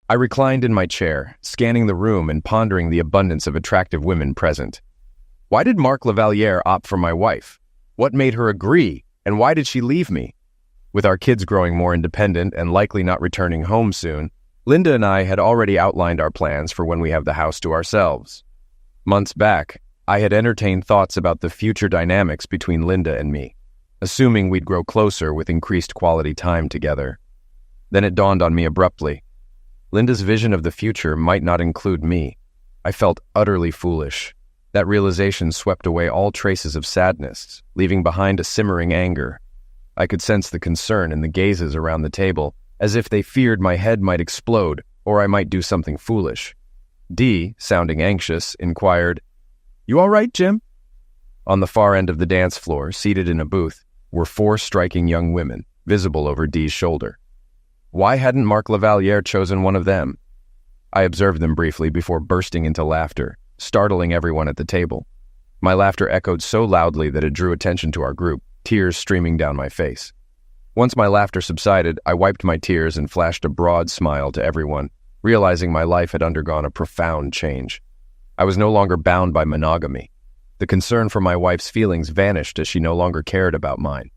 I reclined in my chair, scanning the room and pondering the abundance of attractive women present. Why did Marc Lavaliere opt for my wife? What made her agree, and why did she leave me? With our kids growing more independent and likely not returning home soon, Linda and I had already outlined our plans for when we have the house to ourselves. Months back, I had entertained thoughts about the future dynamics between Linda and me, assuming we'd grow closer with increased quality time together. Then it dawned on me abruptly. Linda's vision of the future might not include me. I felt utterly foolish. That realization swept away all traces of sadness, leaving behind a simmering anger. I could sense the concern in the gazes around the table, as if they feared my head might explode or I might do something foolish. Dee, sounding anxious, inquired, "You all right, Jim?" On the far end of the dance floor, seated in a booth, were 4 striking young women, visible over Dee's shoulder. Why hadn't Marc Lavaliere chosen one of them? I observed them briefly before bursting into laughter, startling everyone at the table. My laughter echoed so loudly that it drew attention to our group, tears streaming down my face. Once my laughter subsided, I wiped my tears and flashed a broad smile to everyone, realizing my life had undergone a profound change. I was no longer bound by monogamy. The concern for my wife's feelings vanished as she no longer cared about mine.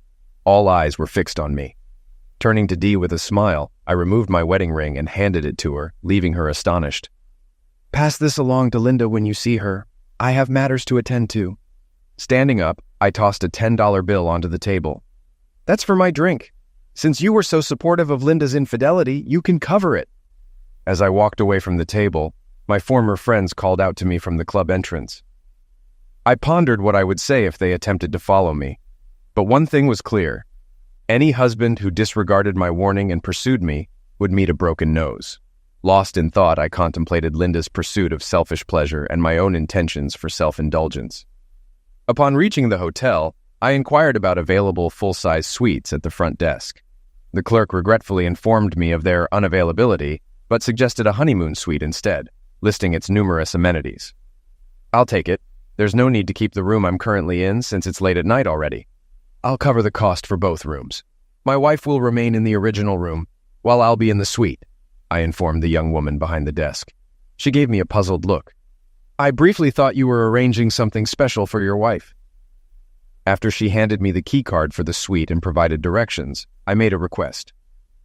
All eyes were fixed on me. Turning to Dee with a smile, I removed my wedding ring and handed it to her, leaving her astonished. "Pass this along to Linda when you see her. I have matters to attend to." Standing up, I tossed a $10 bill onto the table. "That's for my drink. Since you were so supportive of Linda's infidelity, you can cover it." As I walked away from the table, my former friends called out to me from the club entrance. I pondered what I would say if they attempted to follow me. But one thing was clear. Any husband who disregarded my warning and pursued me would meet a broken nose. Lost in thought, I contemplated Linda's pursuit of selfish pleasure and my own intentions for self-indulgence. Upon reaching the hotel, I inquired about available full-size suites at the front desk. The clerk regretfully informed me of their unavailability, but suggested a honeymoon suite instead, listing its numerous amenities. "I'll take it. There's no need to keep the room I'm currently in since it's late at night already. I'll cover the cost for both rooms. My wife will remain in the original room, while I'll be in the suite," I informed the young woman behind the desk. She gave me a puzzled look. "I briefly thought you were arranging something special for your wife." After she handed me the key card for the suite and provided directions, I made a request.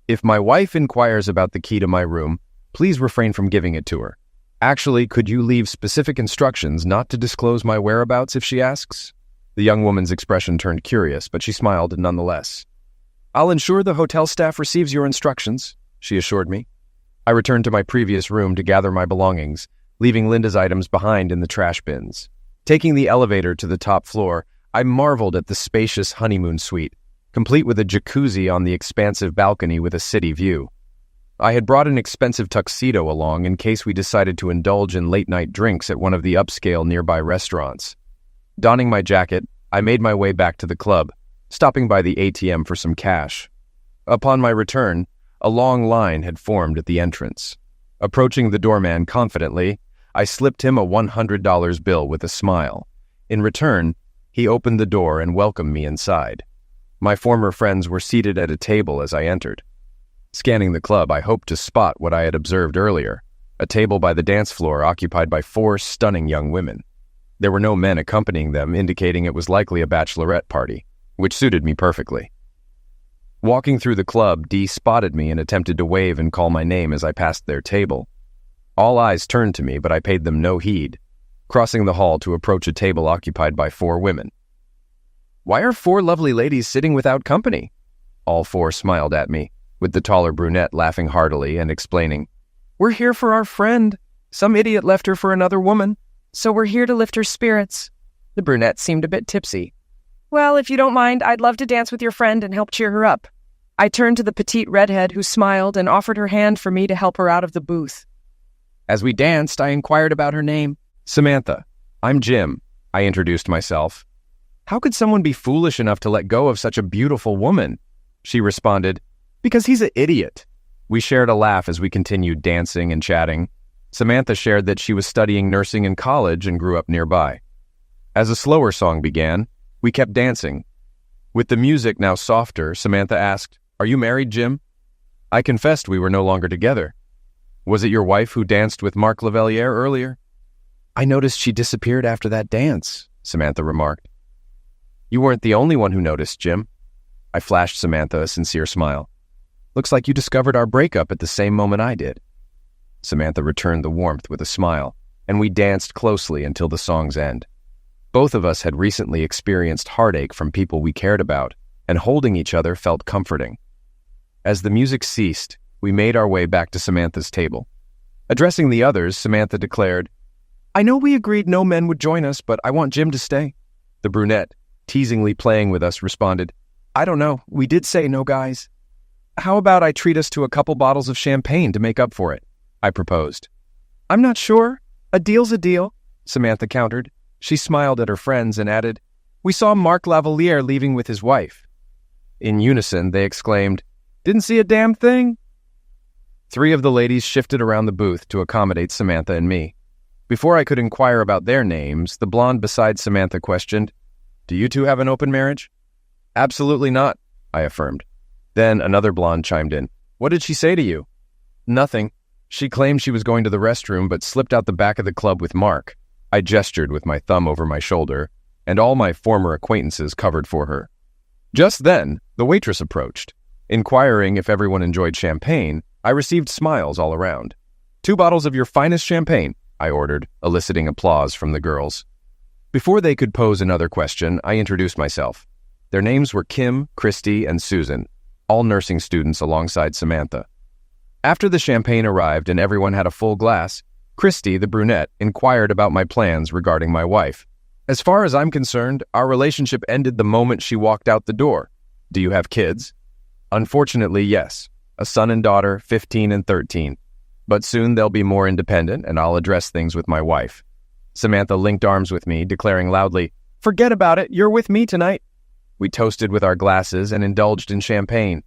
"If my wife inquires about the key to my room, please refrain from giving it to her. Actually, could you leave specific instructions not to disclose my whereabouts if she asks?" The young woman's expression turned curious, but she smiled nonetheless. "I'll ensure the hotel staff receives your instructions," she assured me. I returned to my previous room to gather my belongings, leaving Linda's items behind in the trash bins. Taking the elevator to the top floor, I marveled at the spacious honeymoon suite, complete with a jacuzzi on the expansive balcony with a city view. I had brought an expensive tuxedo along in case we decided to indulge in late-night drinks at one of the upscale nearby restaurants. Donning my jacket, I made my way back to the club, stopping by the ATM for some cash. Upon my return, a long line had formed at the entrance. Approaching the doorman confidently, I slipped him a $100 bill with a smile. In return, he opened the door and welcomed me inside. My former friends were seated at a table as I entered. Scanning the club, I hoped to spot what I had observed earlier, a table by the dance floor occupied by 4 stunning young women. There were no men accompanying them, indicating it was likely a bachelorette party, which suited me perfectly. Walking through the club, Dee spotted me and attempted to wave and call my name as I passed their table. All eyes turned to me, but I paid them no heed, crossing the hall to approach a table occupied by 4 women. "Why are 4 lovely ladies sitting without company?" All 4 smiled at me, with the taller brunette laughing heartily and explaining, "We're here for our friend. Some idiot left her for another woman, so we're here to lift her spirits." The brunette seemed a bit tipsy. "Well, if you don't mind, I'd love to dance with your friend and help cheer her up." I turned to the petite redhead who smiled and offered her hand for me to help her out of the booth. As we danced, I inquired about her name. "Samantha. I'm Jim," I introduced myself. "How could someone be foolish enough to let go of such a beautiful woman?" She responded, "Because he's an idiot." We shared a laugh as we continued dancing and chatting. Samantha shared that she was studying nursing in college and grew up nearby. As a slower song began, we kept dancing. With the music now softer, Samantha asked, "Are you married, Jim?" I confessed we were no longer together. Was it your wife who danced with Mark Lavalier earlier? I noticed she disappeared after that dance, Samantha remarked. You weren't the only one who noticed, Jim. I flashed Samantha a sincere smile. Looks like you discovered our breakup at the same moment I did. Samantha returned the warmth with a smile, and we danced closely until the song's end. Both of us had recently experienced heartache from people we cared about, and holding each other felt comforting. As the music ceased, we made our way back to Samantha's table. Addressing the others, Samantha declared, I know we agreed no men would join us, but I want Jim to stay. The brunette, teasingly playing with us, responded, I don't know, we did say no guys. How about I treat us to a couple bottles of champagne to make up for it? I proposed. I'm not sure. A deal's a deal, Samantha countered. She smiled at her friends and added, We saw Mark Lavalier leaving with his wife. In unison, they exclaimed, Didn't see a damn thing? 3 of the ladies shifted around the booth to accommodate Samantha and me. Before I could inquire about their names, the blonde beside Samantha questioned, Do you two have an open marriage? Absolutely not, I affirmed. Then another blonde chimed in. What did she say to you? Nothing. She claimed she was going to the restroom but slipped out the back of the club with Mark. I gestured with my thumb over my shoulder, and all my former acquaintances covered for her. Just then, the waitress approached. Inquiring if everyone enjoyed champagne, I received smiles all around. 2 bottles of your finest champagne, I ordered, eliciting applause from the girls. Before they could pose another question, I introduced myself. Their names were Kim, Christy, and Susan, all nursing students alongside Samantha. After the champagne arrived and everyone had a full glass, Christy, the brunette, inquired about my plans regarding my wife. As far as I'm concerned, our relationship ended the moment she walked out the door. Do you have kids? Unfortunately, yes. A son and daughter, 15 and 13. But soon they'll be more independent and I'll address things with my wife. Samantha linked arms with me, declaring loudly, Forget about it, you're with me tonight. We toasted with our glasses and indulged in champagne.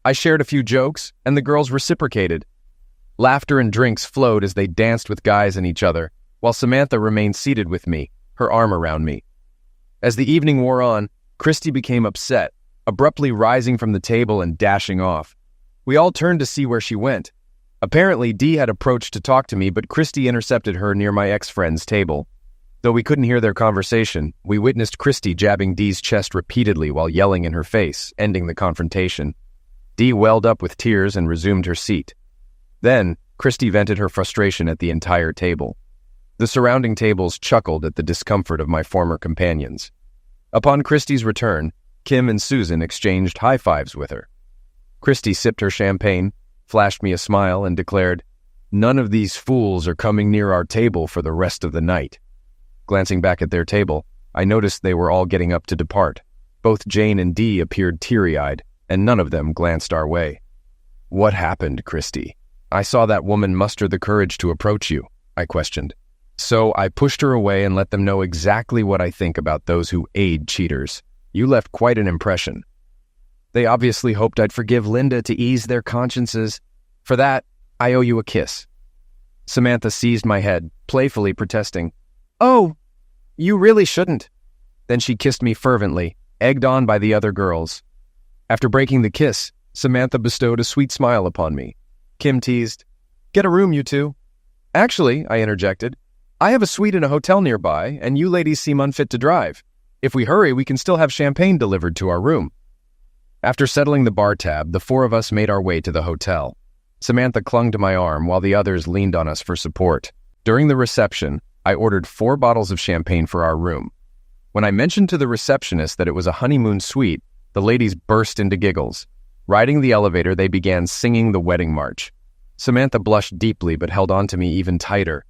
I shared a few jokes, and the girls reciprocated. Laughter and drinks flowed as they danced with guys and each other, while Samantha remained seated with me, her arm around me. As the evening wore on, Christy became upset, abruptly rising from the table and dashing off. We all turned to see where she went. Apparently, Dee had approached to talk to me, but Christy intercepted her near my ex-friend's table. Though we couldn't hear their conversation, we witnessed Christy jabbing Dee's chest repeatedly while yelling in her face, ending the confrontation. Dee welled up with tears and resumed her seat. Then, Christy vented her frustration at the entire table. The surrounding tables chuckled at the discomfort of my former companions. Upon Christy's return, Kim and Susan exchanged high fives with her. Christy sipped her champagne, flashed me a smile, and declared, None of these fools are coming near our table for the rest of the night. Glancing back at their table, I noticed they were all getting up to depart. Both Jane and Dee appeared teary-eyed, and none of them glanced our way. What happened, Christy? I saw that woman muster the courage to approach you, I questioned. So I pushed her away and let them know exactly what I think about those who aid cheaters. You left quite an impression. They obviously hoped I'd forgive Linda to ease their consciences. For that, I owe you a kiss. Samantha seized my head, playfully protesting, Oh, you really shouldn't. Then she kissed me fervently, egged on by the other girls. After breaking the kiss, Samantha bestowed a sweet smile upon me. Kim teased, Get a room, you two. Actually, I interjected, I have a suite in a hotel nearby, and you ladies seem unfit to drive. If we hurry, we can still have champagne delivered to our room. After settling the bar tab, the 4 of us made our way to the hotel. Samantha clung to my arm while the others leaned on us for support. During the reception, I ordered 4 bottles of champagne for our room. When I mentioned to the receptionist that it was a honeymoon suite, the ladies burst into giggles. Riding the elevator, they began singing the wedding march. Samantha blushed deeply but held on to me even tighter.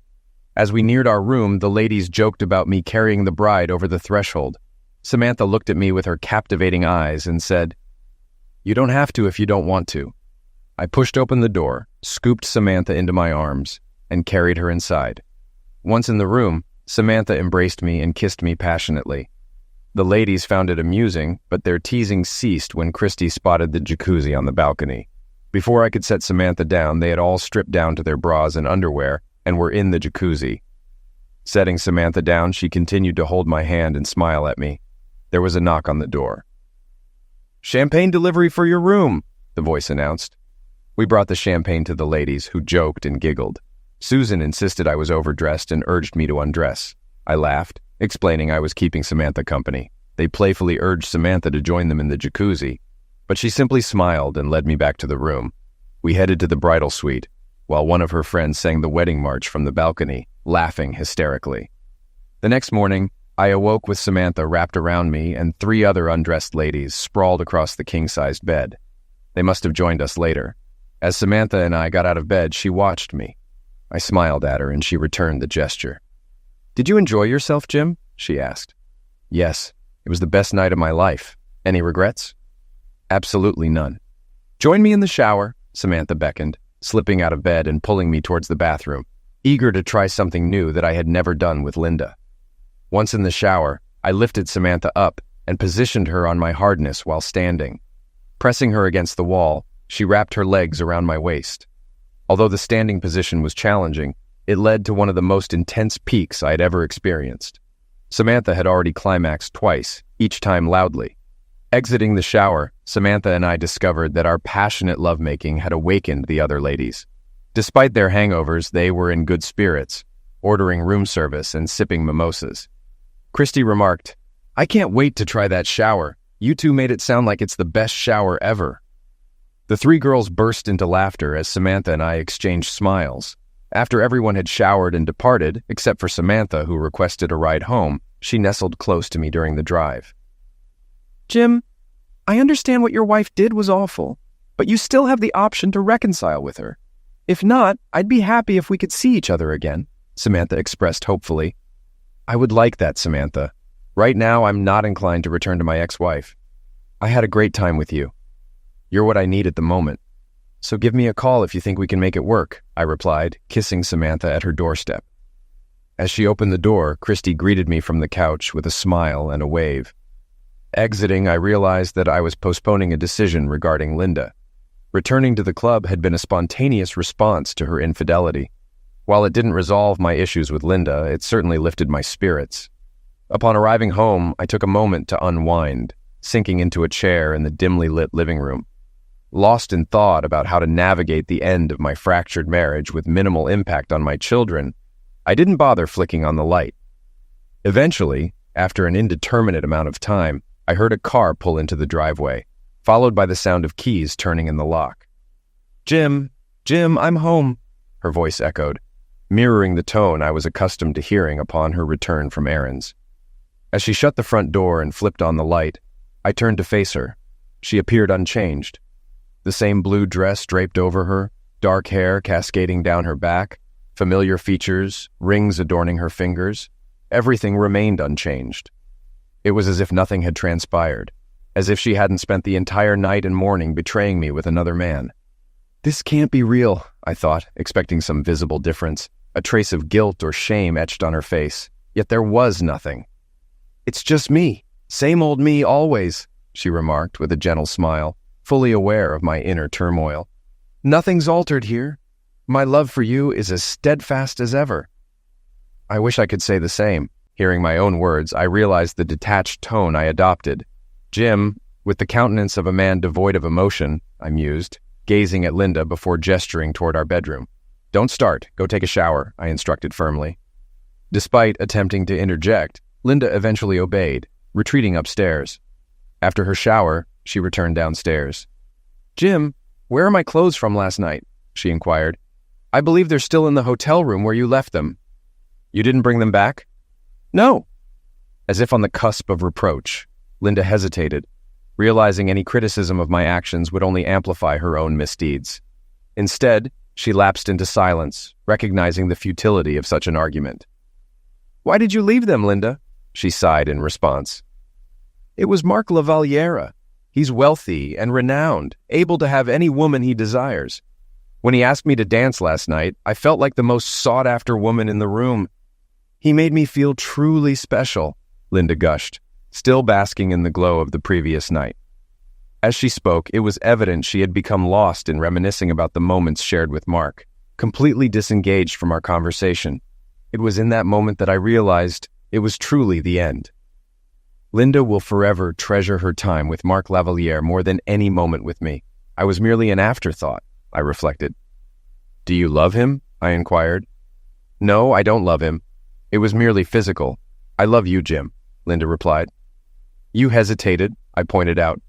As we neared our room, the ladies joked about me carrying the bride over the threshold. Samantha looked at me with her captivating eyes and said, You don't have to if you don't want to. I pushed open the door, scooped Samantha into my arms, and carried her inside. Once in the room, Samantha embraced me and kissed me passionately. The ladies found it amusing, but their teasing ceased when Christy spotted the jacuzzi on the balcony. Before I could set Samantha down, they had all stripped down to their bras and underwear and were in the jacuzzi. Setting Samantha down, she continued to hold my hand and smile at me. There was a knock on the door. Champagne delivery for your room, the voice announced. We brought the champagne to the ladies, who joked and giggled. Susan insisted I was overdressed and urged me to undress. I laughed, explaining I was keeping Samantha company. They playfully urged Samantha to join them in the jacuzzi, but she simply smiled and led me back to the room. We headed to the bridal suite, while one of her friends sang the wedding march from the balcony, laughing hysterically. The next morning, I awoke with Samantha wrapped around me and 3 other undressed ladies sprawled across the king-sized bed. They must have joined us later. As Samantha and I got out of bed, she watched me. I smiled at her and she returned the gesture. "Did you enjoy yourself, Jim?" she asked. "Yes, it was the best night of my life. Any regrets?" "Absolutely none." "Join me in the shower," Samantha beckoned, slipping out of bed and pulling me towards the bathroom, eager to try something new that I had never done with Linda. Once in the shower, I lifted Samantha up and positioned her on my hardness while standing. Pressing her against the wall, she wrapped her legs around my waist. Although the standing position was challenging, it led to one of the most intense peaks I had ever experienced. Samantha had already climaxed twice, each time loudly. Exiting the shower, Samantha and I discovered that our passionate lovemaking had awakened the other ladies. Despite their hangovers, they were in good spirits, ordering room service and sipping mimosas. Christy remarked, "I can't wait to try that shower. You two made it sound like it's the best shower ever." The 3 girls burst into laughter as Samantha and I exchanged smiles. After everyone had showered and departed, except for Samantha, who requested a ride home, she nestled close to me during the drive. "Jim, I understand what your wife did was awful, but you still have the option to reconcile with her. If not, I'd be happy if we could see each other again," Samantha expressed hopefully. "I would like that, Samantha. Right now, I'm not inclined to return to my ex-wife. I had a great time with you. You're what I need at the moment. So give me a call if you think we can make it work," I replied, kissing Samantha at her doorstep. As she opened the door, Christy greeted me from the couch with a smile and a wave. Exiting, I realized that I was postponing a decision regarding Linda. Returning to the club had been a spontaneous response to her infidelity. While it didn't resolve my issues with Linda, it certainly lifted my spirits. Upon arriving home, I took a moment to unwind, sinking into a chair in the dimly lit living room. Lost in thought about how to navigate the end of my fractured marriage with minimal impact on my children, I didn't bother flicking on the light. Eventually, after an indeterminate amount of time, I heard a car pull into the driveway, followed by the sound of keys turning in the lock. Jim, I'm home," her voice echoed, mirroring the tone I was accustomed to hearing upon her return from errands. As she shut the front door and flipped on the light, I turned to face her. She appeared unchanged. The same blue dress draped over her, dark hair cascading down her back, familiar features, rings adorning her fingers. Everything remained unchanged. It was as if nothing had transpired, as if she hadn't spent the entire night and morning betraying me with another man. This can't be real, I thought, expecting some visible difference, a trace of guilt or shame etched on her face. Yet there was nothing. It's just me, same old me always, she remarked with a gentle smile, fully aware of my inner turmoil. Nothing's altered here. My love for you is as steadfast as ever. I wish I could say the same. Hearing my own words, I realized the detached tone I adopted. Jim, with the countenance of a man devoid of emotion, I mused, gazing at Linda before gesturing toward our bedroom. Don't start. Go take a shower, I instructed firmly. Despite attempting to interject, Linda eventually obeyed, retreating upstairs. After her shower, she returned downstairs. Jim, where are my clothes from last night? She inquired. I believe they're still in the hotel room where you left them. You didn't bring them back? No. As if on the cusp of reproach, Linda hesitated, realizing any criticism of my actions would only amplify her own misdeeds. Instead, she lapsed into silence, recognizing the futility of such an argument. Why did you leave them, Linda? She sighed in response. It was Mark Lavalliere. He's wealthy and renowned, able to have any woman he desires. When he asked me to dance last night, I felt like the most sought-after woman in the room. He made me feel truly special, Linda gushed, still basking in the glow of the previous night. As she spoke, it was evident she had become lost in reminiscing about the moments shared with Mark, completely disengaged from our conversation. It was in that moment that I realized it was truly the end. Linda will forever treasure her time with Mark Lavalliere more than any moment with me. I was merely an afterthought, I reflected. Do you love him? I inquired. No, I don't love him. It was merely physical. I love you, Jim, Linda replied. You hesitated, I pointed out.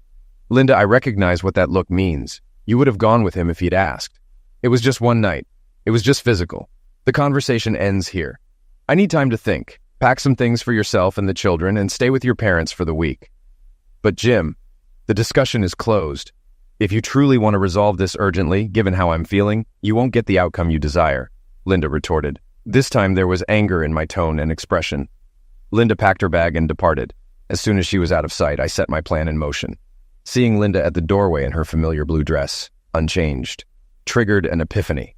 Linda, I recognize what that look means. You would have gone with him if he'd asked. It was just one night. It was just physical. The conversation ends here. I need time to think. Pack some things for yourself and the children and stay with your parents for the week. But Jim, the discussion is closed. If you truly want to resolve this urgently, given how I'm feeling, you won't get the outcome you desire, Linda retorted. This time there was anger in my tone and expression. Linda packed her bag and departed. As soon as she was out of sight, I set my plan in motion. Seeing Linda at the doorway in her familiar blue dress, unchanged, triggered an epiphany.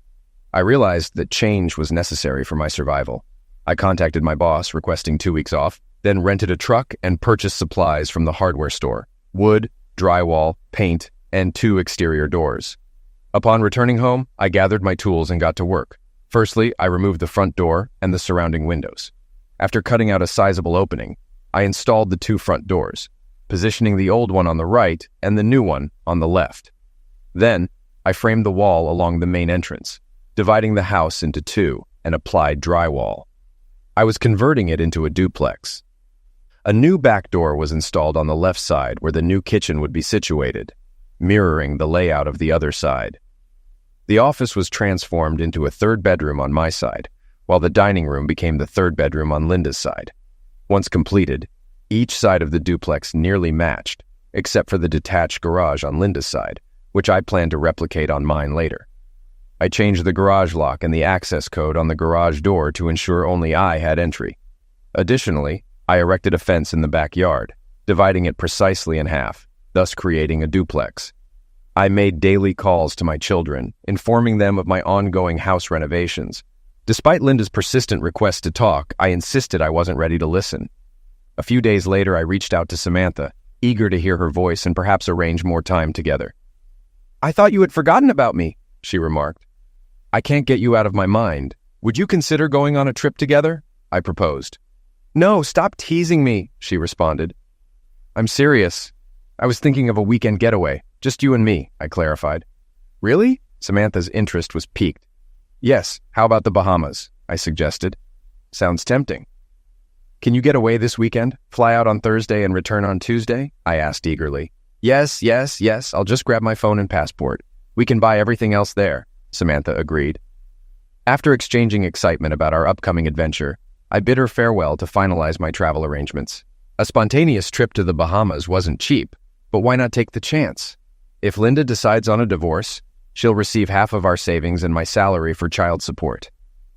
I realized that change was necessary for my survival. I contacted my boss, requesting 2 weeks off, then rented a truck and purchased supplies from the hardware store: wood, drywall, paint, and 2 exterior doors. Upon returning home, I gathered my tools and got to work. Firstly, I removed the front door and the surrounding windows. After cutting out a sizable opening, I installed the 2 front doors, positioning the old one on the right and the new one on the left. Then, I framed the wall along the main entrance, dividing the house into 2, and applied drywall. I was converting it into a duplex. A new back door was installed on the left side where the new kitchen would be situated, mirroring the layout of the other side. The office was transformed into a 3rd bedroom on my side, while the dining room became the 3rd bedroom on Linda's side. Once completed, each side of the duplex nearly matched, except for the detached garage on Linda's side, which I plan to replicate on mine later. I changed the garage lock and the access code on the garage door to ensure only I had entry. Additionally, I erected a fence in the backyard, dividing it precisely in half, thus creating a duplex. I made daily calls to my children, informing them of my ongoing house renovations. Despite Linda's persistent request to talk, I insisted I wasn't ready to listen. A few days later, I reached out to Samantha, eager to hear her voice and perhaps arrange more time together. "I thought you had forgotten about me," she remarked. "I can't get you out of my mind. Would you consider going on a trip together?" I proposed. "No, stop teasing me," she responded. "I'm serious. I was thinking of a weekend getaway, just you and me," I clarified. "Really?" Samantha's interest was piqued. "Yes, how about the Bahamas?" I suggested. "Sounds tempting." "Can you get away this weekend? Fly out on Thursday and return on Tuesday?" I asked eagerly. Yes, I'll just grab my phone and passport. We can buy everything else there," Samantha agreed. After exchanging excitement about our upcoming adventure, I bid her farewell to finalize my travel arrangements. A spontaneous trip to the Bahamas wasn't cheap, but why not take the chance? If Linda decides on a divorce, she'll receive half of our savings and my salary for child support.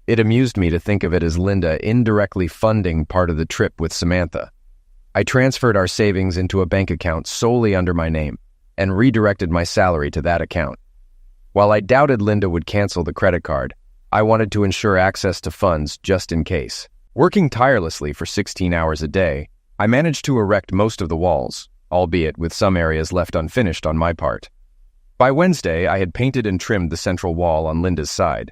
It amused me to think of it as Linda indirectly funding part of the trip with Samantha. I transferred our savings into a bank account solely under my name and redirected my salary to that account. While I doubted Linda would cancel the credit card, I wanted to ensure access to funds just in case. Working tirelessly for 16 hours a day, I managed to erect most of the walls, albeit with some areas left unfinished on my part. By Wednesday, I had painted and trimmed the central wall on Linda's side.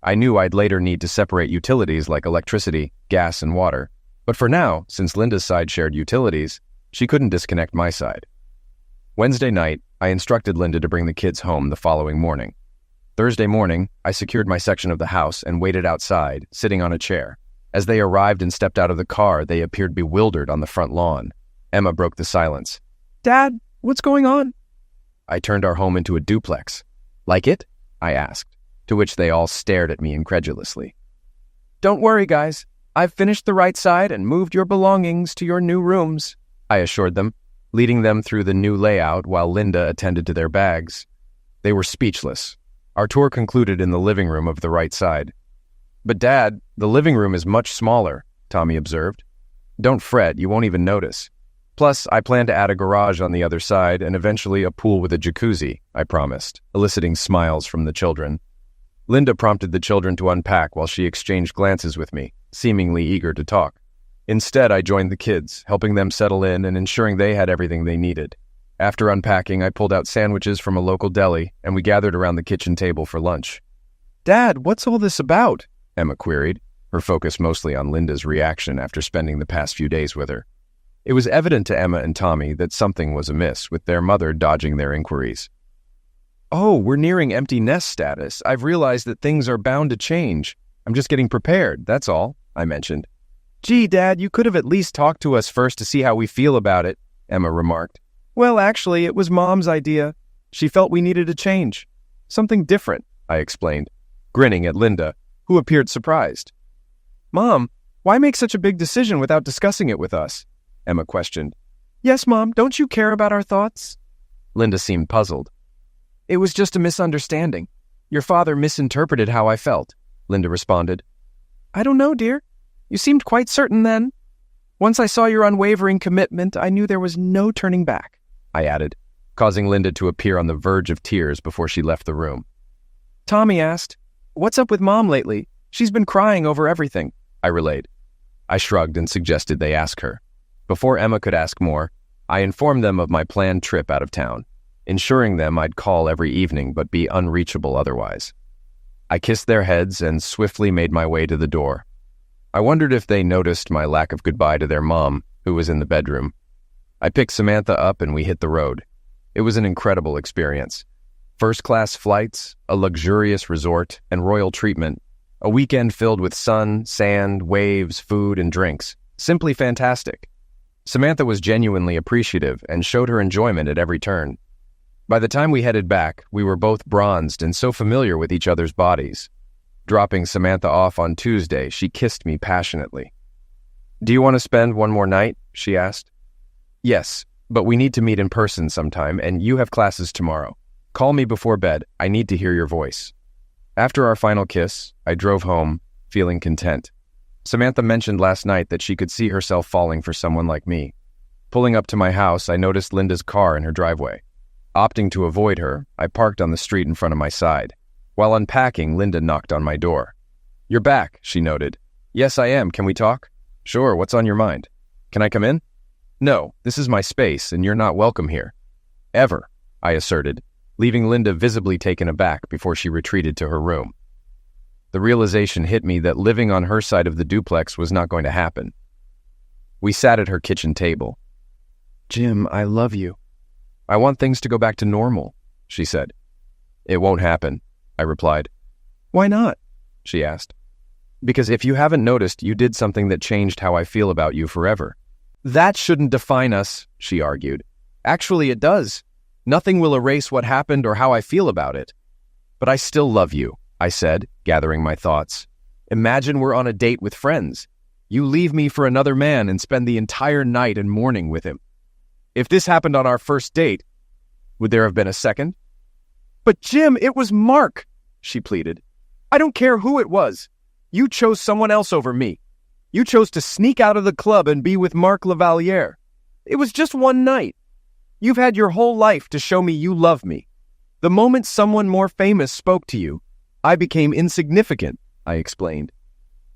I knew I'd later need to separate utilities like electricity, gas, and water, but for now, since Linda's side shared utilities, she couldn't disconnect my side. Wednesday night, I instructed Linda to bring the kids home the following morning. Thursday morning, I secured my section of the house and waited outside, sitting on a chair. As they arrived and stepped out of the car, they appeared bewildered on the front lawn. Emma broke the silence. "Dad, what's going on?" I turned our home into a duplex. "Like it?" I asked, to which they all stared at me incredulously. "Don't worry, guys. I've finished the right side and moved your belongings to your new rooms," I assured them, leading them through the new layout while Linda attended to their bags. They were speechless. Our tour concluded in the living room of the right side. "But Dad, the living room is much smaller," Tommy observed. "Don't fret, you won't even notice. Plus, I plan to add a garage on the other side and eventually a pool with a jacuzzi," I promised, eliciting smiles from the children. Linda prompted the children to unpack while she exchanged glances with me, seemingly eager to talk. Instead, I joined the kids, helping them settle in and ensuring they had everything they needed. After unpacking, I pulled out sandwiches from a local deli, and we gathered around the kitchen table for lunch. "Dad, what's all this about?" Emma queried, her focus mostly on Linda's reaction after spending the past few days with her. It was evident to Emma and Tommy that something was amiss, with their mother dodging their inquiries. Oh, we're nearing empty nest status. I've realized that things are bound to change. I'm just getting prepared, that's all, I mentioned. Gee, Dad, you could have at least talked to us first to see how we feel about it, Emma remarked. Well, actually, it was Mom's idea. She felt we needed a change. Something different, I explained, grinning at Linda, who appeared surprised. Mom, why make such a big decision without discussing it with us? Emma questioned. Yes, Mom, don't you care about our thoughts? Linda seemed puzzled. It was just a misunderstanding. Your father misinterpreted how I felt, Linda responded. I don't know, dear. You seemed quite certain then. Once I saw your unwavering commitment, I knew there was no turning back, I added, causing Linda to appear on the verge of tears before she left the room. Tommy asked, What's up with Mom lately? She's been crying over everything, I relayed. I shrugged and suggested they ask her. Before Emma could ask more, I informed them of my planned trip out of town, ensuring them I'd call every evening but be unreachable otherwise. I kissed their heads and swiftly made my way to the door. I wondered if they noticed my lack of goodbye to their mom, who was in the bedroom. I picked Samantha up and we hit the road. It was an incredible experience. First-class flights, a luxurious resort, and royal treatment. A weekend filled with sun, sand, waves, food, and drinks. Simply fantastic. Samantha was genuinely appreciative and showed her enjoyment at every turn. By the time we headed back, we were both bronzed and so familiar with each other's bodies. Dropping Samantha off on Tuesday, she kissed me passionately. Do you want to spend one more night? She asked. Yes, but we need to meet in person sometime, and you have classes tomorrow. Call me before bed. I need to hear your voice. After our final kiss, I drove home, feeling content. Samantha mentioned last night that she could see herself falling for someone like me. Pulling up to my house, I noticed Linda's car in her driveway. Opting to avoid her, I parked on the street in front of my side. While unpacking, Linda knocked on my door. You're back, she noted. Yes, I am. Can we talk? Sure, what's on your mind? Can I come in? No, this is my space, and you're not welcome here. Ever, I asserted, leaving Linda visibly taken aback before she retreated to her room. The realization hit me that living on her side of the duplex was not going to happen. We sat at her kitchen table. Jim, I love you. I want things to go back to normal, she said. It won't happen, I replied. Why not? She asked. Because if you haven't noticed, you did something that changed how I feel about you forever. That shouldn't define us, she argued. Actually, it does. Nothing will erase what happened or how I feel about it. But I still love you, I said, gathering my thoughts. Imagine we're on a date with friends. You leave me for another man and spend the entire night and morning with him. If this happened on our first date, would there have been a second? But Jim, it was Mark, she pleaded. I don't care who it was. You chose someone else over me. You chose to sneak out of the club and be with Mark Lavaliere. It was just one night. You've had your whole life to show me you love me. The moment someone more famous spoke to you, I became insignificant, I explained.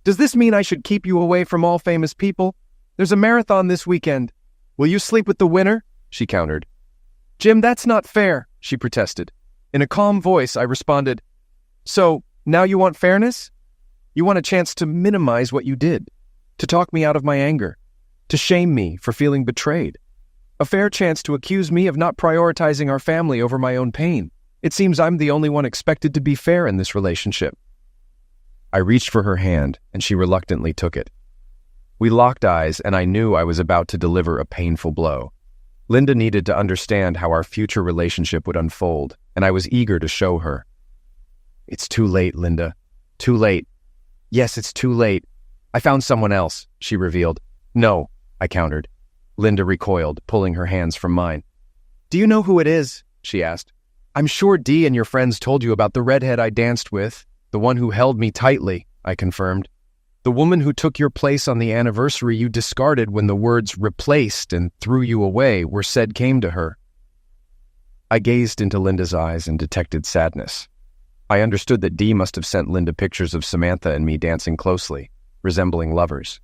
Does this mean I should keep you away from all famous people? There's a marathon this weekend. Will you sleep with the winner? She countered. Jim, that's not fair, she protested. In a calm voice, I responded, So, now you want fairness? You want a chance to minimize what you did, to talk me out of my anger, to shame me for feeling betrayed. A fair chance to accuse me of not prioritizing our family over my own pain. It seems I'm the only one expected to be fair in this relationship. I reached for her hand, and she reluctantly took it. We locked eyes, and I knew I was about to deliver a painful blow. Linda needed to understand how our future relationship would unfold, and I was eager to show her. It's too late, Linda. Too late. Yes, it's too late. I found someone else, she revealed. No, I countered. Linda recoiled, pulling her hands from mine. Do you know who it is? She asked. I'm sure Dee and your friends told you about the redhead I danced with, the one who held me tightly, I confirmed. The woman who took your place on the anniversary you discarded when the words replaced and threw you away were said came to her. I gazed into Linda's eyes and detected sadness. I understood that Dee must have sent Linda pictures of Samantha and me dancing closely, resembling lovers.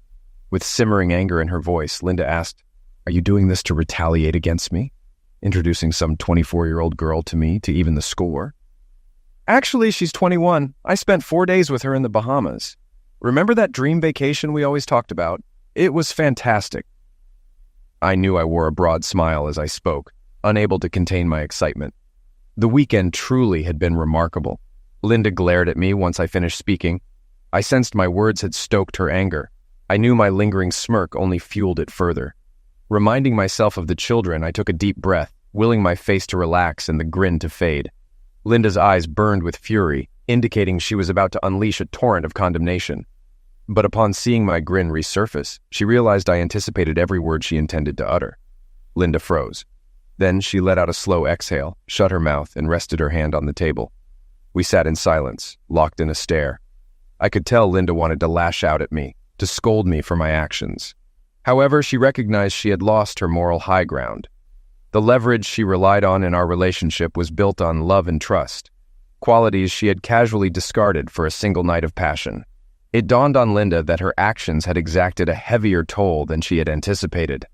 With simmering anger in her voice, Linda asked, Are you doing this to retaliate against me? Introducing some 24-year-old girl to me to even the score? Actually, she's 21. I spent 4 days with her in the Bahamas. Remember that dream vacation we always talked about? It was fantastic. I knew I wore a broad smile as I spoke, unable to contain my excitement. The weekend truly had been remarkable. Linda glared at me once I finished speaking. I sensed my words had stoked her anger. I knew my lingering smirk only fueled it further. Reminding myself of the children, I took a deep breath, willing my face to relax and the grin to fade. Linda's eyes burned with fury, indicating she was about to unleash a torrent of condemnation. But upon seeing my grin resurface, she realized I anticipated every word she intended to utter. Linda froze. Then she let out a slow exhale, shut her mouth, and rested her hand on the table. We sat in silence, locked in a stare. I could tell Linda wanted to lash out at me, to scold me for my actions. However, she recognized she had lost her moral high ground. The leverage she relied on in our relationship was built on love and trust, qualities she had casually discarded for a single night of passion. It dawned on Linda that her actions had exacted a heavier toll than she had anticipated.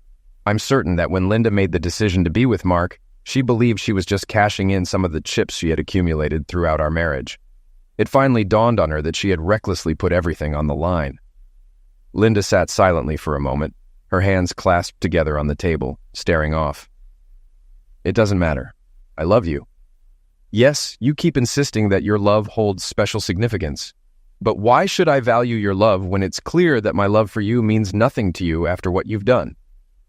I'm certain that when Linda made the decision to be with Mark, she believed she was just cashing in some of the chips she had accumulated throughout our marriage. It finally dawned on her that she had recklessly put everything on the line. Linda sat silently for a moment, her hands clasped together on the table, staring off. It doesn't matter. I love you. Yes, you keep insisting that your love holds special significance. But why should I value your love when it's clear that my love for you means nothing to you after what you've done?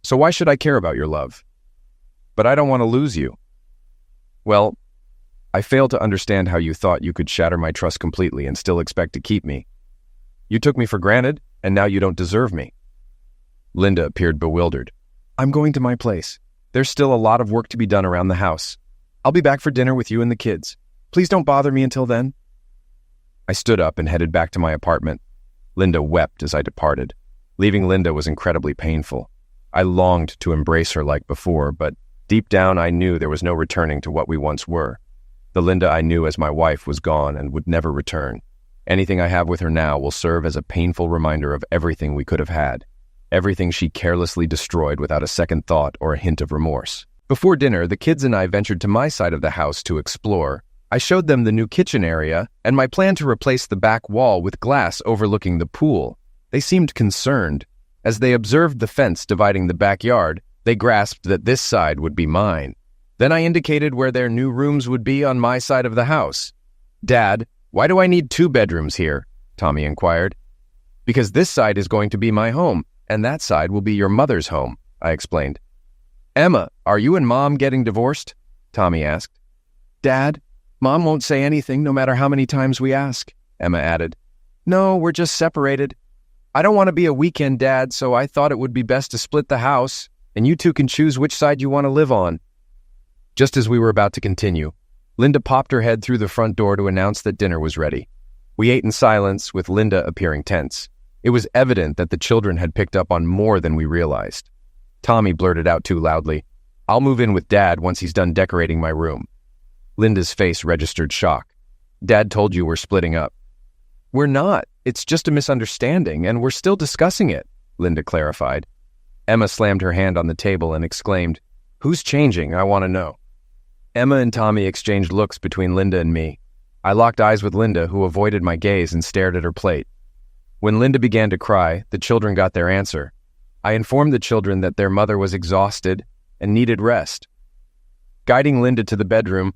So why should I care about your love? But I don't want to lose you. Well, I fail to understand how you thought you could shatter my trust completely and still expect to keep me. You took me for granted, and now you don't deserve me. Linda appeared bewildered. I'm going to my place. There's still a lot of work to be done around the house. I'll be back for dinner with you and the kids. Please don't bother me until then. I stood up and headed back to my apartment. Linda wept as I departed. Leaving Linda was incredibly painful. I longed to embrace her like before, but deep down I knew there was no returning to what we once were. The Linda I knew as my wife was gone and would never return. Anything I have with her now will serve as a painful reminder of everything we could have had. Everything she carelessly destroyed without a second thought or a hint of remorse. Before dinner, the kids and I ventured to my side of the house to explore. I showed them the new kitchen area and my plan to replace the back wall with glass overlooking the pool. They seemed concerned. As they observed the fence dividing the backyard, they grasped that this side would be mine. Then I indicated where their new rooms would be on my side of the house. Dad, why do I need 2 bedrooms here? Tommy inquired. Because this side is going to be my home, and that side will be your mother's home, I explained. Emma, are you and Mom getting divorced? Tommy asked. Dad, Mom won't say anything no matter how many times we ask, Emma added. No, we're just separated. I don't want to be a weekend dad, so I thought it would be best to split the house, and you two can choose which side you want to live on. Just as we were about to continue, Linda popped her head through the front door to announce that dinner was ready. We ate in silence, with Linda appearing tense. It was evident that the children had picked up on more than we realized. Tommy blurted out too loudly, I'll move in with Dad once he's done decorating my room. Linda's face registered shock. Dad told you we're splitting up. We're not. It's just a misunderstanding, and we're still discussing it, Linda clarified. Emma slammed her hand on the table and exclaimed, Who's changing? I want to know. Emma and Tommy exchanged looks between Linda and me. I locked eyes with Linda, who avoided my gaze and stared at her plate. When Linda began to cry, the children got their answer. I informed the children that their mother was exhausted and needed rest. Guiding Linda to the bedroom,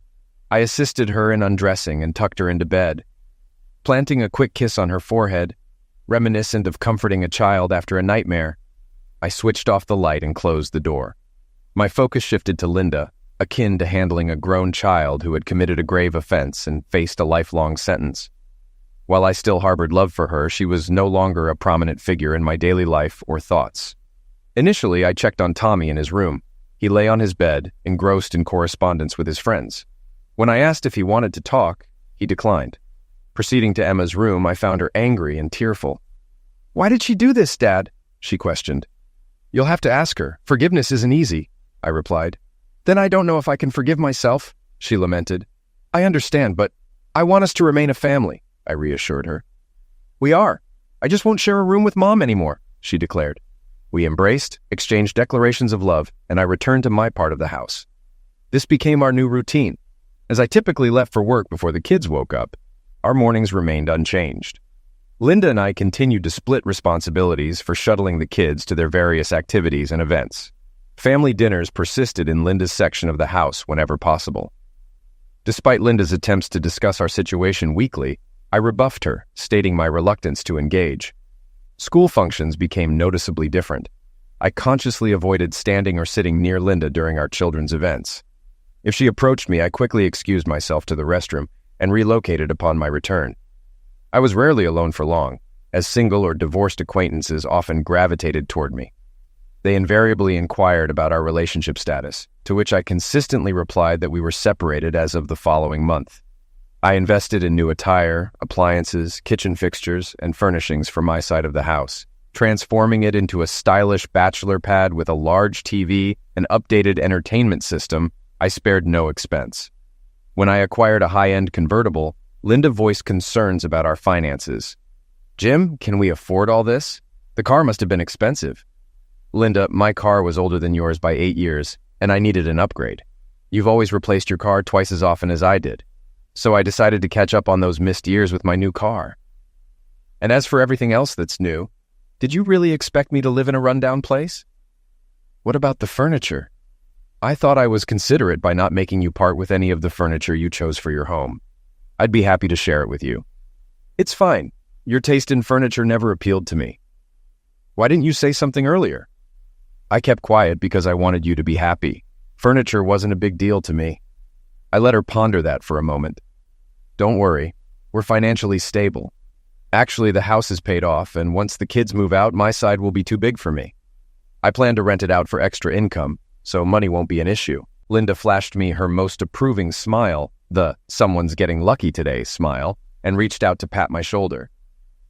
I assisted her in undressing and tucked her into bed. Planting a quick kiss on her forehead, reminiscent of comforting a child after a nightmare, I switched off the light and closed the door. My focus shifted to Linda, akin to handling a grown child who had committed a grave offense and faced a lifelong sentence. While I still harbored love for her, she was no longer a prominent figure in my daily life or thoughts. Initially, I checked on Tommy in his room. He lay on his bed, engrossed in correspondence with his friends. When I asked if he wanted to talk, he declined. Proceeding to Emma's room, I found her angry and tearful. Why did she do this, Dad? She questioned. You'll have to ask her. Forgiveness isn't easy, I replied. Then I don't know if I can forgive myself, she lamented. I understand, but I want us to remain a family, I reassured her. We are. I just won't share a room with Mom anymore, she declared. We embraced, exchanged declarations of love, and I returned to my part of the house. This became our new routine. As I typically left for work before the kids woke up, our mornings remained unchanged. Linda and I continued to split responsibilities for shuttling the kids to their various activities and events. Family dinners persisted in Linda's section of the house whenever possible. Despite Linda's attempts to discuss our situation weekly, I rebuffed her, stating my reluctance to engage. School functions became noticeably different. I consciously avoided standing or sitting near Linda during our children's events. If she approached me, I quickly excused myself to the restroom and relocated upon my return. I was rarely alone for long, as single or divorced acquaintances often gravitated toward me. They invariably inquired about our relationship status, to which I consistently replied that we were separated as of the following month. I invested in new attire, appliances, kitchen fixtures, and furnishings for my side of the house, transforming it into a stylish bachelor pad with a large TV and updated entertainment system. I spared no expense. When I acquired a high-end convertible, Linda voiced concerns about our finances. "Jim, can we afford all this? The car must have been expensive." "Linda, my car was older than yours by 8 years, and I needed an upgrade. You've always replaced your car twice as often as I did. So I decided to catch up on those missed years with my new car. And as for everything else that's new, did you really expect me to live in a rundown place? What about the furniture? I thought I was considerate by not making you part with any of the furniture you chose for your home. I'd be happy to share it with you." "It's fine. Your taste in furniture never appealed to me." "Why didn't you say something earlier?" "I kept quiet because I wanted you to be happy. Furniture wasn't a big deal to me." I let her ponder that for a moment. "Don't worry. We're financially stable. Actually, the house is paid off, and once the kids move out, my side will be too big for me. I plan to rent it out for extra income, so money won't be an issue." Linda flashed me her most approving smile, the "someone's getting lucky today" smile, and reached out to pat my shoulder.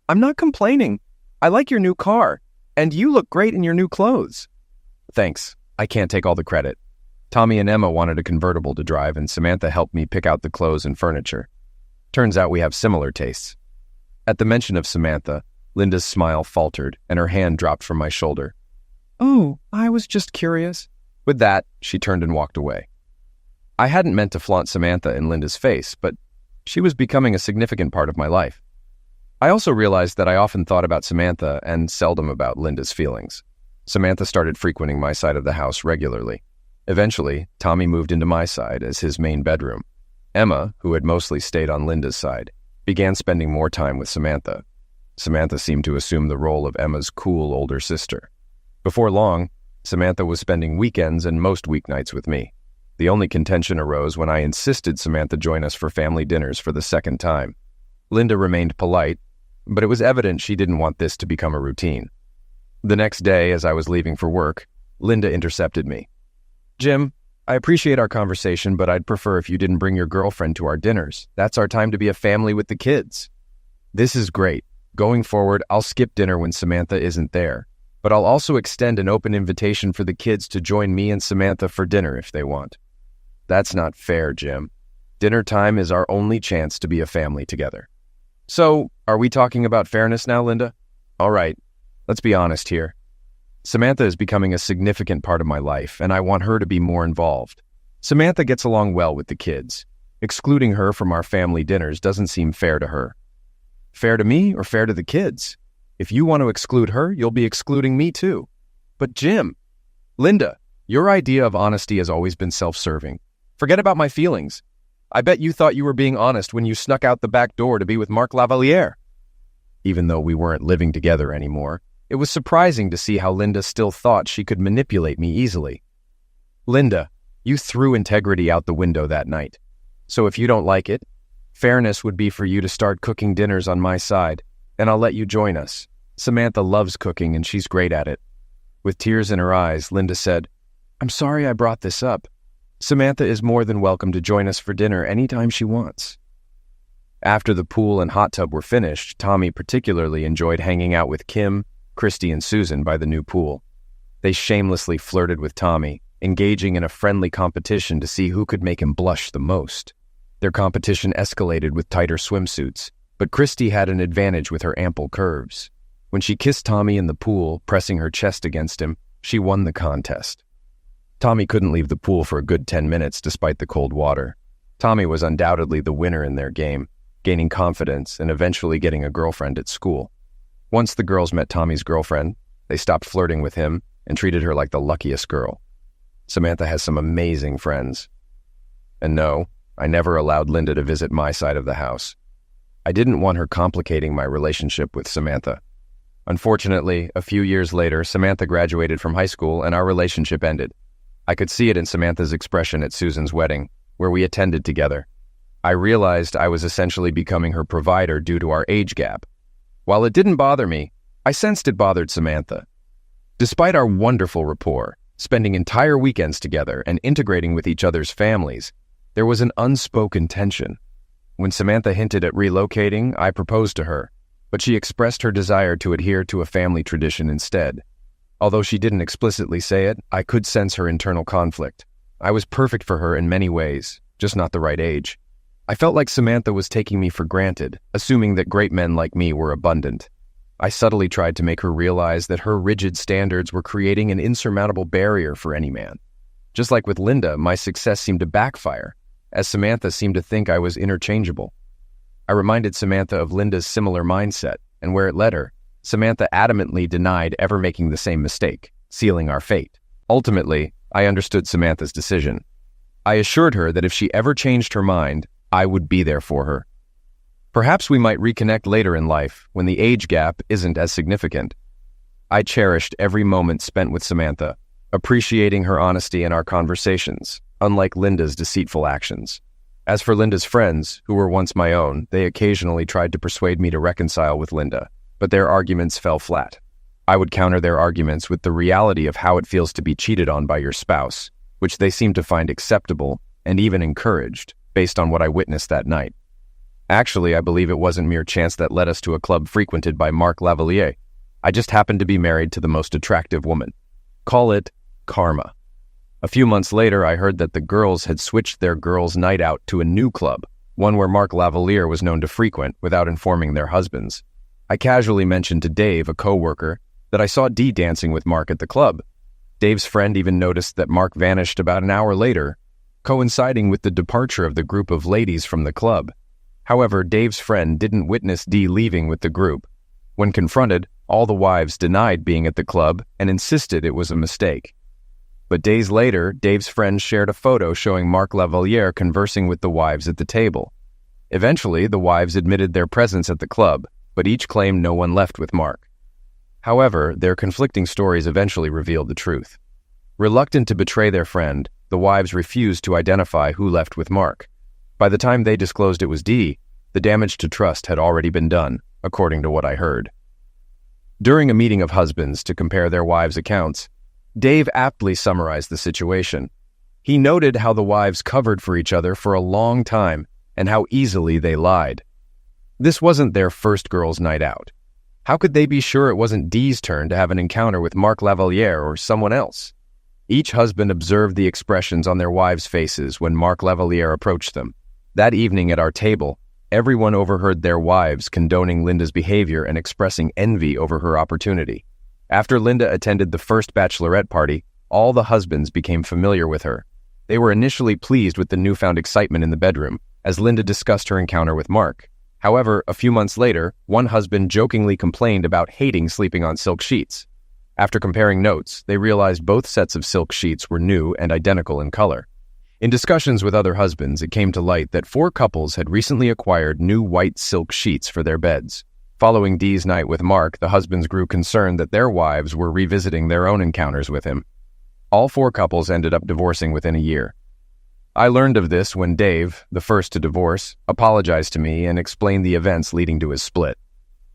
"I'm not complaining. I like your new car, and you look great in your new clothes." "Thanks. I can't take all the credit. Tommy and Emma wanted a convertible to drive, and Samantha helped me pick out the clothes and furniture. Turns out we have similar tastes." At the mention of Samantha, Linda's smile faltered, and her hand dropped from my shoulder. "Oh, I was just curious." With that, she turned and walked away. I hadn't meant to flaunt Samantha in Linda's face, but she was becoming a significant part of my life. I also realized that I often thought about Samantha and seldom about Linda's feelings. Samantha started frequenting my side of the house regularly. Eventually, Tommy moved into my side as his main bedroom. Emma, who had mostly stayed on Linda's side, began spending more time with Samantha. Samantha seemed to assume the role of Emma's cool older sister. Before long, Samantha was spending weekends and most weeknights with me. The only contention arose when I insisted Samantha join us for family dinners for the second time. Linda remained polite, but it was evident she didn't want this to become a routine. The next day, as I was leaving for work, Linda intercepted me. "Jim, I appreciate our conversation, but I'd prefer if you didn't bring your girlfriend to our dinners. That's our time to be a family with the kids." "This is great. Going forward, I'll skip dinner when Samantha isn't there, but I'll also extend an open invitation for the kids to join me and Samantha for dinner if they want." "That's not fair, Jim. Dinner time is our only chance to be a family together." "So, are we talking about fairness now, Linda? All right, let's be honest here. Samantha is becoming a significant part of my life, and I want her to be more involved. Samantha gets along well with the kids. Excluding her from our family dinners doesn't seem fair to her. Fair to me or fair to the kids? If you want to exclude her, you'll be excluding me too." "But Jim..." "Linda, your idea of honesty has always been self-serving. Forget about my feelings. I bet you thought you were being honest when you snuck out the back door to be with Mark Lavaliere." Even though we weren't living together anymore, it was surprising to see how Linda still thought she could manipulate me easily. "Linda, you threw integrity out the window that night. So if you don't like it, fairness would be for you to start cooking dinners on my side, and I'll let you join us. Samantha loves cooking and she's great at it." With tears in her eyes, Linda said, "I'm sorry I brought this up. Samantha is more than welcome to join us for dinner anytime she wants." After the pool and hot tub were finished, Tommy particularly enjoyed hanging out with Kim, Christy, and Susan by the new pool. They shamelessly flirted with Tommy, engaging in a friendly competition to see who could make him blush the most. Their competition escalated with tighter swimsuits, but Christy had an advantage with her ample curves. When she kissed Tommy in the pool, pressing her chest against him, she won the contest. Tommy couldn't leave the pool for a good 10 minutes despite the cold water. Tommy was undoubtedly the winner in their game, gaining confidence and eventually getting a girlfriend at school. Once the girls met Tommy's girlfriend, they stopped flirting with him and treated her like the luckiest girl. Samantha has some amazing friends. And no, I never allowed Linda to visit my side of the house. I didn't want her complicating my relationship with Samantha. Unfortunately, a few years later, Samantha graduated from high school and our relationship ended. I could see it in Samantha's expression at Susan's wedding, where we attended together. I realized I was essentially becoming her provider due to our age gap. While it didn't bother me, I sensed it bothered Samantha. Despite our wonderful rapport, spending entire weekends together and integrating with each other's families, there was an unspoken tension. When Samantha hinted at relocating, I proposed to her, but she expressed her desire to adhere to a family tradition instead. Although she didn't explicitly say it, I could sense her internal conflict. I was perfect for her in many ways, just not the right age. I felt like Samantha was taking me for granted, assuming that great men like me were abundant. I subtly tried to make her realize that her rigid standards were creating an insurmountable barrier for any man. Just like with Linda, my success seemed to backfire, as Samantha seemed to think I was interchangeable. I reminded Samantha of Linda's similar mindset, and where it led her, Samantha adamantly denied ever making the same mistake, sealing our fate. Ultimately, I understood Samantha's decision. I assured her that if she ever changed her mind, I would be there for her. Perhaps we might reconnect later in life when the age gap isn't as significant. I cherished every moment spent with Samantha, appreciating her honesty in our conversations, unlike Linda's deceitful actions. As for Linda's friends, who were once my own, they occasionally tried to persuade me to reconcile with Linda, but their arguments fell flat. I would counter their arguments with the reality of how it feels to be cheated on by your spouse, which they seemed to find acceptable and even encouraged, based on what I witnessed that night. Actually, I believe it wasn't mere chance that led us to a club frequented by Mark Lavalier. I just happened to be married to the most attractive woman. Call it karma. A few months later, I heard that the girls had switched their girls' night out to a new club, one where Mark Lavalier was known to frequent without informing their husbands. I casually mentioned to Dave, a co-worker, that I saw Dee dancing with Mark at the club. Dave's friend even noticed that Mark vanished about an hour later, coinciding with the departure of the group of ladies from the club. However, Dave's friend didn't witness Dee leaving with the group. When confronted, all the wives denied being at the club and insisted it was a mistake. But days later, Dave's friend shared a photo showing Mark Lavalier conversing with the wives at the table. Eventually, the wives admitted their presence at the club, but each claimed no one left with Mark. However, their conflicting stories eventually revealed the truth. Reluctant to betray their friend, the wives refused to identify who left with Mark. By the time they disclosed it was Dee, the damage to trust had already been done, according to what I heard. During a meeting of husbands to compare their wives' accounts, Dave aptly summarized the situation. He noted how the wives covered for each other for a long time and how easily they lied. This wasn't their first girls' night out. How could they be sure it wasn't Dee's turn to have an encounter with Mark Lavalier or someone else? Each husband observed the expressions on their wives' faces when Mark Lavalier approached them. That evening at our table, everyone overheard their wives condoning Linda's behavior and expressing envy over her opportunity. After Linda attended the first bachelorette party, all the husbands became familiar with her. They were initially pleased with the newfound excitement in the bedroom, as Linda discussed her encounter with Mark. However, a few months later, one husband jokingly complained about hating sleeping on silk sheets. After comparing notes, they realized both sets of silk sheets were new and identical in color. In discussions with other husbands, it came to light that 4 couples had recently acquired new white silk sheets for their beds. Following Dee's night with Mark, the husbands grew concerned that their wives were revisiting their own encounters with him. All 4 couples ended up divorcing within a year. I learned of this when Dave, the first to divorce, apologized to me and explained the events leading to his split.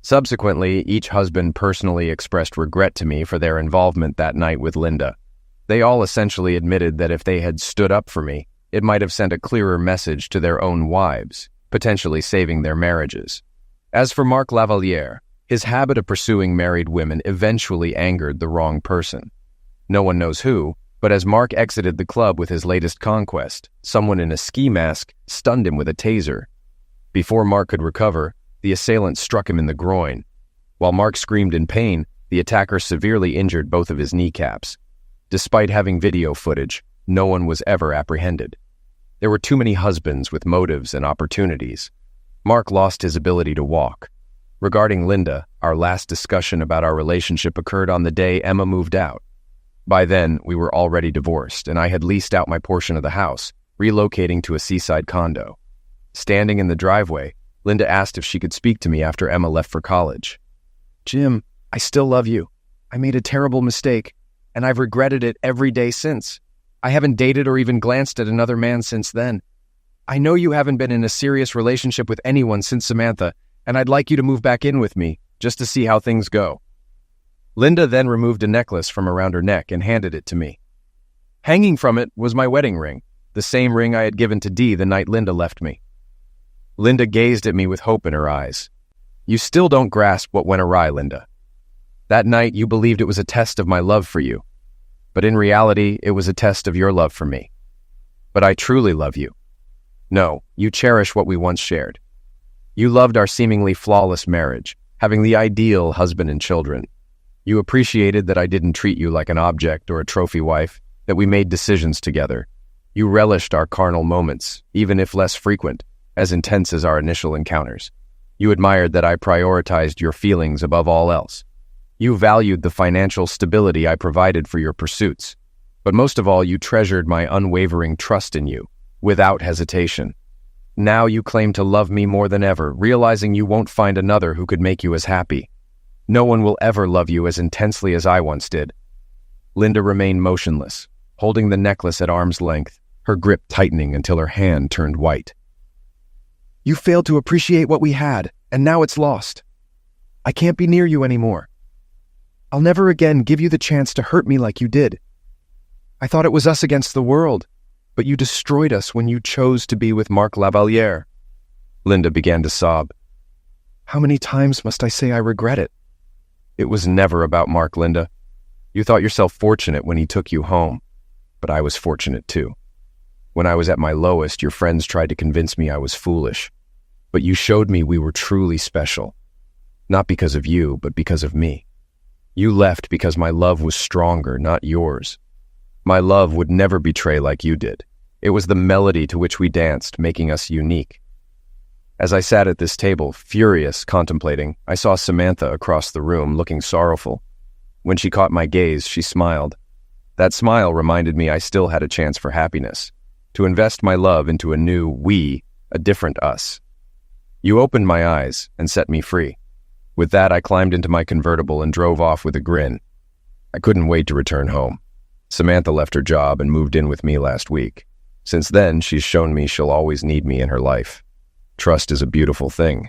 Subsequently, each husband personally expressed regret to me for their involvement that night with Linda. They all essentially admitted that if they had stood up for me, it might have sent a clearer message to their own wives, potentially saving their marriages. As for Mark Lavalier, his habit of pursuing married women eventually angered the wrong person. No one knows who, but as Mark exited the club with his latest conquest, someone in a ski mask stunned him with a taser. Before Mark could recover, the assailant struck him in the groin. While Mark screamed in pain, the attacker severely injured both of his kneecaps. Despite having video footage, no one was ever apprehended. There were too many husbands with motives and opportunities. Mark lost his ability to walk. Regarding Linda, our last discussion about our relationship occurred on the day Emma moved out. By then, we were already divorced, and I had leased out my portion of the house, relocating to a seaside condo. Standing in the driveway, Linda asked if she could speak to me after Emma left for college. "Jim, I still love you. I made a terrible mistake, and I've regretted it every day since. I haven't dated or even glanced at another man since then. I know you haven't been in a serious relationship with anyone since Samantha, and I'd like you to move back in with me, just to see how things go." Linda then removed a necklace from around her neck and handed it to me. Hanging from it was my wedding ring, the same ring I had given to Dee the night Linda left me. Linda gazed at me with hope in her eyes. "You still don't grasp what went awry, Linda. That night you believed it was a test of my love for you, but in reality it was a test of your love for me. But I truly love you. No, you cherish what we once shared. You loved our seemingly flawless marriage, having the ideal husband and children. You appreciated that I didn't treat you like an object or a trophy wife, that we made decisions together. You relished our carnal moments, even if less frequent, as intense as our initial encounters. You admired that I prioritized your feelings above all else. You valued the financial stability I provided for your pursuits. But most of all, you treasured my unwavering trust in you, without hesitation. Now you claim to love me more than ever, realizing you won't find another who could make you as happy. No one will ever love you as intensely as I once did." Linda remained motionless, holding the necklace at arm's length, her grip tightening until her hand turned white. "You failed to appreciate what we had, and now it's lost. I can't be near you anymore. I'll never again give you the chance to hurt me like you did. I thought it was us against the world, but you destroyed us when you chose to be with Mark Lavalliere." Linda began to sob. "How many times must I say I regret it? It was never about Mark, Linda. You thought yourself fortunate when he took you home, but I was fortunate too. When I was at my lowest, your friends tried to convince me I was foolish, but you showed me we were truly special. Not because of you, but because of me. You left because my love was stronger, not yours. My love would never betray like you did. It was the melody to which we danced, making us unique." As I sat at this table, furious, contemplating, I saw Samantha across the room, looking sorrowful. When she caught my gaze, she smiled. That smile reminded me I still had a chance for happiness, to invest my love into a new we, a different us. You opened my eyes and set me free. With that, I climbed into my convertible and drove off with a grin. I couldn't wait to return home. Samantha left her job and moved in with me last week. Since then, she's shown me she'll always need me in her life. Trust is a beautiful thing,